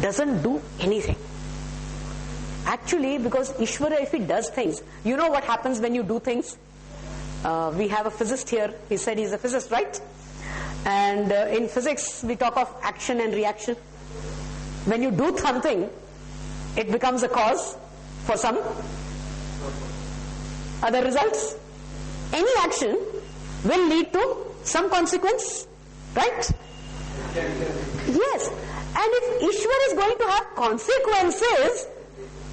doesn't do anything. Actually, because Ishvara, if he does things, you know what happens when you do things? We have a physicist here. He said he's a physicist, right? And in physics, we talk of action and reaction. When you do something, it becomes a cause for some other results. Any action will lead to some consequence, right? Yes. And if Ishvara is going to have consequences,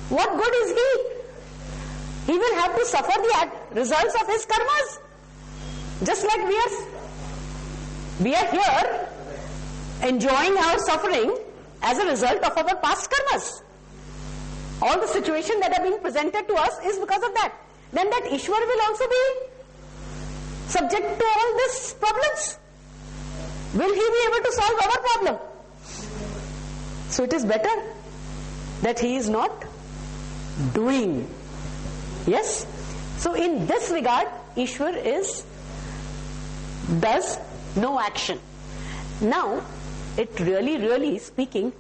what good is he? He will have to suffer the results of his karmas. Just like we are here enjoying our suffering as a result of our past karmas. All the situations that are being presented to us is because of that. Then that Ishvara will also be subject to all these problems. Will he be able to solve our problem? So it is better that he is not doing. Yes? So in this regard, Ishvara does no action. Now, it really speaking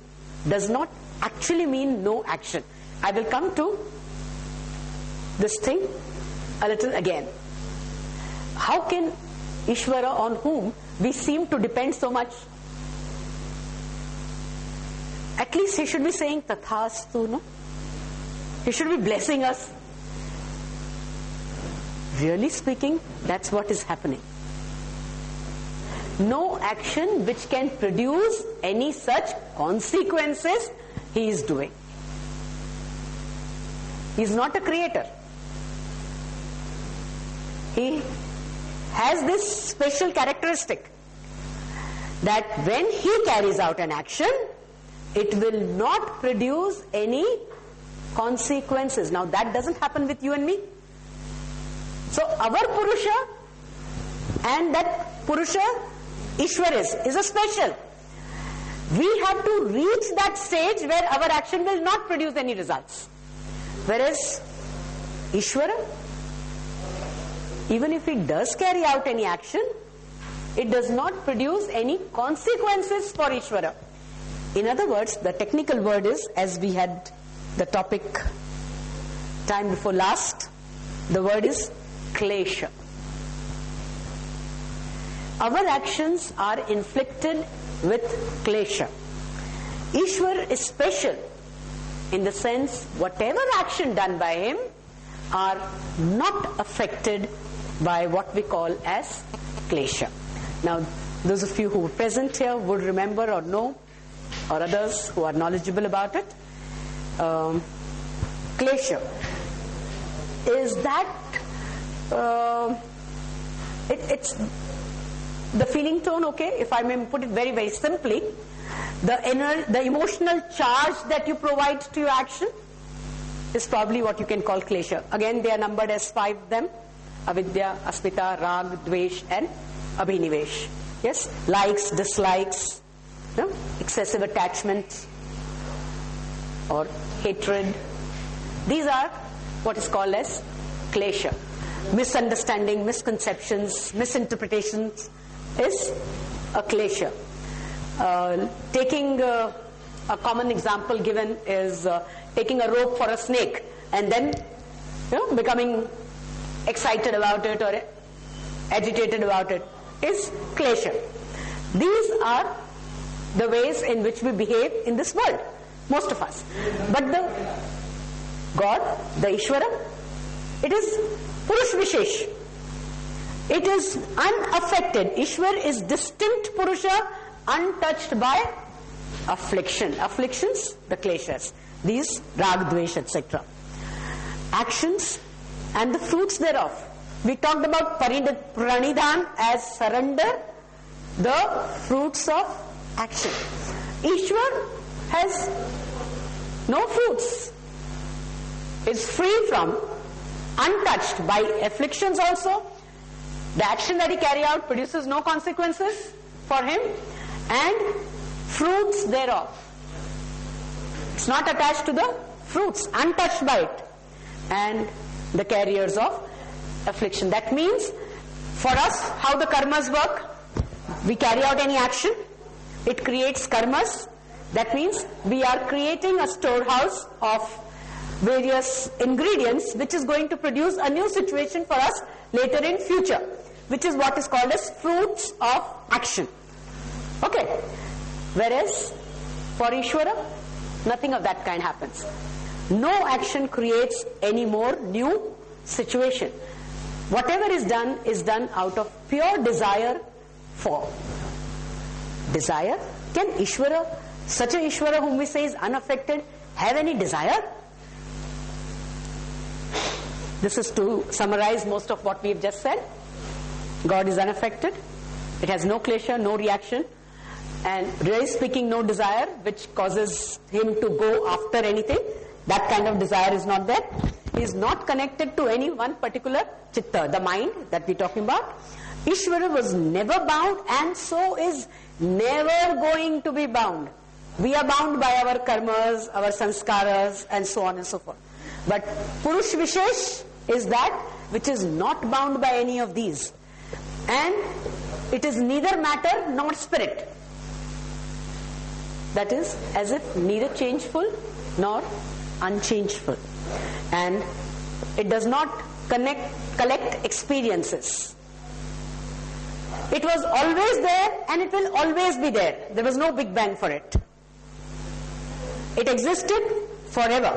does not actually mean no action. I will come to this thing a little again. How can Ishvara, on whom we seem to depend so much, at least he should be saying Tathastu, no? He should be blessing us. Really speaking, that's what is happening. No action which can produce any such consequences he is doing. He is not a creator. He has this special characteristic that when he carries out an action, it will not produce any consequences. Now that doesn't happen with you and me. So our Purusha and that Purusha Ishvara is a special. We have to reach that stage where our action will not produce any results. Whereas Ishvara, even if he does carry out any action, it does not produce any consequences for Ishvara. In other words, the technical word is, as we had the topic time before last, the word is klesha. Our actions are inflicted with klesha. Ishvara is special in the sense whatever action done by him are not affected by what we call as klesha. Now, those of you who were present here would remember or know, or others who are knowledgeable about it. Klesha is that it's the feeling tone, okay, if I may put it very simply, the emotional charge that you provide to your action is probably what you can call klesha. Again, they are numbered as 5 of them: avidya, asmita, rag, dvesh and abhinivesh. Yes, likes, dislikes, excessive attachment or hatred. These are what is called as klesha. Misunderstanding, misconceptions, misinterpretations is a klesha. Taking a common example given is taking a rope for a snake and then becoming excited about it or agitated about it is klesha. These are the ways in which we behave in this world, most of us. But the God, the Ishvara, it is Purush Vishesh. It is unaffected. Ishvara is distinct Purusha, untouched by affliction. Afflictions, the kleshas. These, rag, dvesh, etc. Actions and the fruits thereof. We talked about pranidhan as surrender, the fruits of action. Ishvara has no fruits. Is free from, untouched by afflictions also. The action that he carry out produces no consequences for him, and fruits thereof. It's not attached to the fruits, untouched by it, and the carriers of affliction. That means for us, how the karmas work, we carry out any action, it creates karmas, That means we are creating a storehouse of various ingredients which is going to produce a new situation for us later in future, which is what is called as fruits of action. Okay. Whereas for Ishvara, nothing of that kind happens. No action creates any more new situation. Whatever is done out of pure desire for. Desire? Can Ishvara, such a Ishvara whom we say is unaffected, have any desire? This is to summarize most of what we have just said. God is unaffected. It has no klesha, no reaction, and really speaking, no desire which causes him to go after anything. That kind of desire is not there. He is not connected to any one particular chitta, the mind that we are talking about. Ishvara was never bound and so is never going to be bound. We are bound by our karmas, our sanskaras, and so on and so forth. But Purush Vishesh is that which is not bound by any of these. And it is neither matter nor spirit. That is, as if neither changeful nor unchangeful. And it does not collect experiences. It was always there and it will always be there. There was no big bang for it. It existed forever.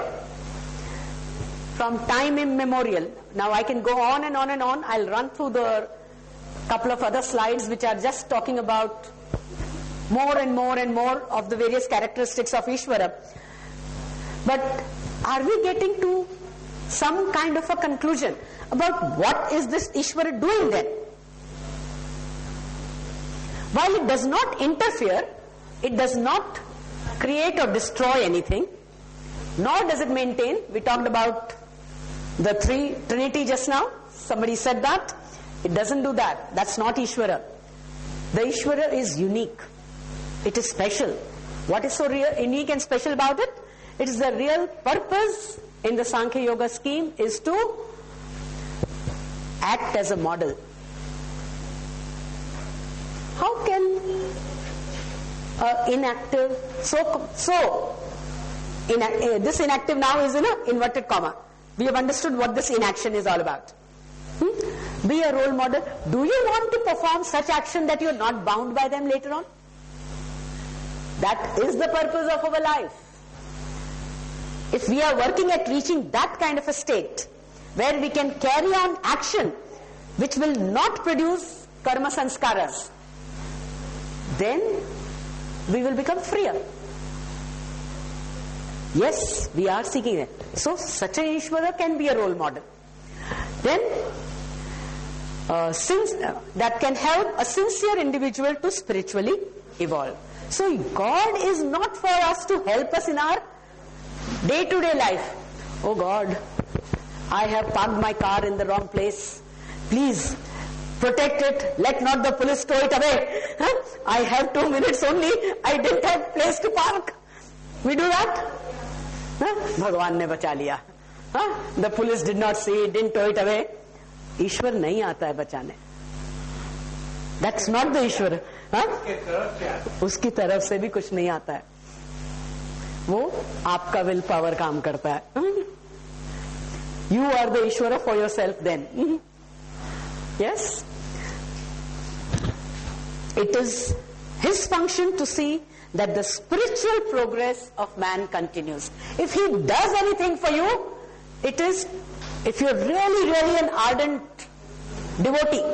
From time immemorial. Now I can go on and on and on. I'll run through the couple of other slides which are just talking about more and more and more of the various characteristics of Ishvara. But are we getting to some kind of a conclusion about what is this Ishvara doing then? While it does not interfere, it does not create or destroy anything, nor does it maintain. We talked about the Trinity just now. Somebody said that. It doesn't do that. That's not Ishvara. The Ishvara is unique. It is special. What is so unique and special about it? It is the real purpose in the Sankhya Yoga scheme is to act as a model. How can inactive, this inactive now is in an inverted comma. We have understood what this inaction is all about. Be a role model. Do you want to perform such action that you are not bound by them later on? That is the purpose of our life. If we are working at reaching that kind of a state where we can carry on action which will not produce karma sanskaras, then we will become freer. Yes, we are seeking it. So such an Ishvara can be a role model. Then since that can help a sincere individual to spiritually evolve. So God is not for us to help us in our day-to-day life. Oh God, I have parked my car in the wrong place. Please protect it. Let not the police tow it away. I have 2 minutes only. I didn't have place to park. We do that? Bhagwan ne bacha liya. The police did not see it, didn't tow it away. Ishwar nahi aata hai bachane. That's not the Ishwar. उसकी तरफ से भी कुछ नहीं आता है. वो आपका विल पावर काम करता है. You are the Ishvara for yourself then. Yes? It is his function to see that the spiritual progress of man continues. If he does anything for you, it is, if you're really, really an ardent devotee,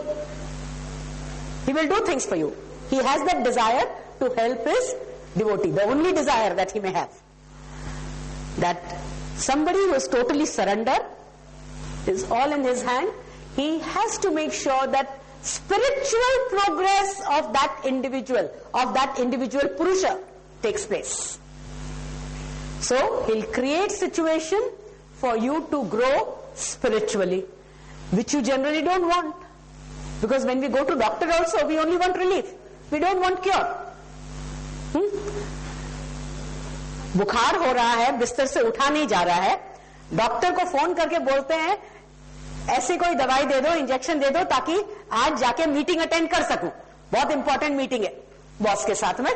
he will do things for you. He has that desire to help his devotee, the only desire that he may have. That somebody who is totally surrendered, is all in his hand, he has to make sure that spiritual progress of that individual Purusha takes place. So he'll create situation for you to grow spiritually, which you generally don't want. Because when we go to doctor also, we only want relief. We don't want cure. बुखार हो रहा है, बिस्तर से उठा नहीं जा रहा है, डॉक्टर को फोन करके बोलते हैं ऐसे कोई दवाई दे दो, इंजेक्शन दे दो ताकि आज जाके मीटिंग अटेंड कर सकूं. बहुत इंपॉर्टेंट मीटिंग है बॉस के साथ में.